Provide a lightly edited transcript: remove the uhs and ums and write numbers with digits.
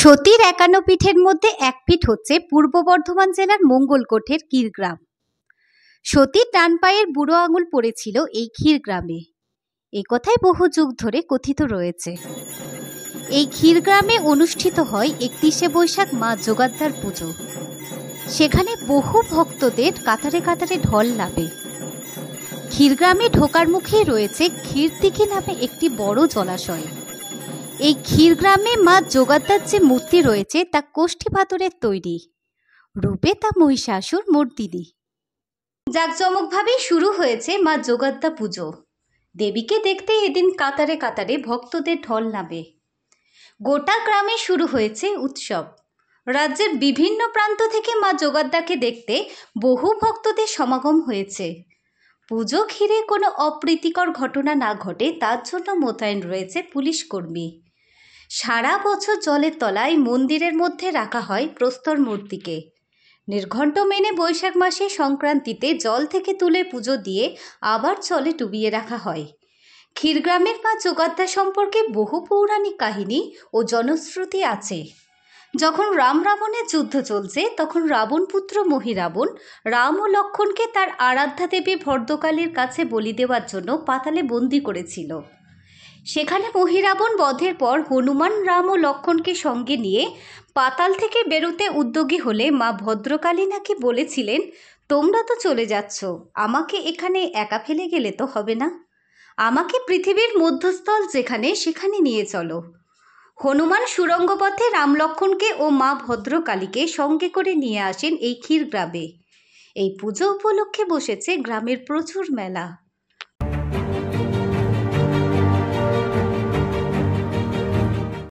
সতীর ৫১ পীঠের মধ্যে এক পীঠ হচ্ছে পূর্ব বর্ধমান জেলার মঙ্গলকোটের ক্ষীরগ্রাম। সতীর ডান পায়ের বুড়ো আঙুল পড়েছিল এই ক্ষীরগ্রামে, এই কথাই বহু যুগ ধরে কথিত রয়েছে। এই ক্ষীরগ্রামে অনুষ্ঠিত হয় ৩১শে বৈশাখ মা যোগাদ্ধার পুজো। সেখানে বহু ভক্তদের কাতারে কাতারে ঢল নামে। ক্ষীরগ্রামে ঢোকার মুখেই রয়েছে ক্ষীরদিঘি নামে একটি বড় জলাশয়। এই ক্ষীরগ্রামে মা যোগাদ্ধার যে মূর্তি রয়েছে তা কোষ্ঠী পাথরের তৈরি, রূপে তা মহিষাসুর মর্দিনী। জাঁকজমকভাবেই শুরু হয়েছে মা যোগাদ্ধার পুজো। দেবীকে দেখতে এদিন কাতারে কাতারে ভক্তদের ঢল নামে। গোটা গ্রামে শুরু হয়েছে উৎসব। রাজ্যের বিভিন্ন প্রান্ত থেকে মা যোগাদ্ধাকে দেখতে বহু ভক্তদের সমাগম হয়েছে। পুজো ঘিরে কোনো অপ্রীতিকর ঘটনা না ঘটে তার জন্য মোতায়েন রয়েছে পুলিশ কর্মী। সারা বছর জলের তলায় মন্দিরের মধ্যে রাখা হয় প্রস্তর মূর্তিকে। নির্ঘণ্ট মেনে বৈশাখ মাসে সংক্রান্তিতে জল থেকে তুলে পুজো দিয়ে আবার জলে ডুবিয়ে রাখা হয়। ক্ষীরগ্রামের মা যোগাদ্ধার সম্পর্কে বহু পৌরাণিক কাহিনী ও জনশ্রুতি আছে। যখন রাম রাবণের যুদ্ধ চলছে তখন রাবণ পুত্র মহিরাবণ রাম ও লক্ষ্মণকে তার আরাধ্যা দেবী ভদ্রকালীর কাছে বলি দেওয়ার জন্য পাতালে বন্দি করেছিল। সেখানে মহিরাবণ বধের পর হনুমান রাম ও লক্ষ্মণকে সঙ্গে নিয়ে পাতাল থেকে বেরোতে উদ্যোগী হলে মা ভদ্রকালী নাকি বলেছিলেন, তোমরা তো চলে যাচ্ছ, আমাকে এখানে একা ফেলে গেলে তো হবে না, আমাকে পৃথিবীর মধ্যস্থল যেখানে সেখানে নিয়ে চলো। হনুমান সুরঙ্গ পথে রাম লক্ষ্মণকে ও মা ভদ্রকালীকে সঙ্গে করে নিয়ে আসেন এই ক্ষীরগ্রামে। এই পুজো উপলক্ষে বসেছে গ্রামের প্রচুর মেলা।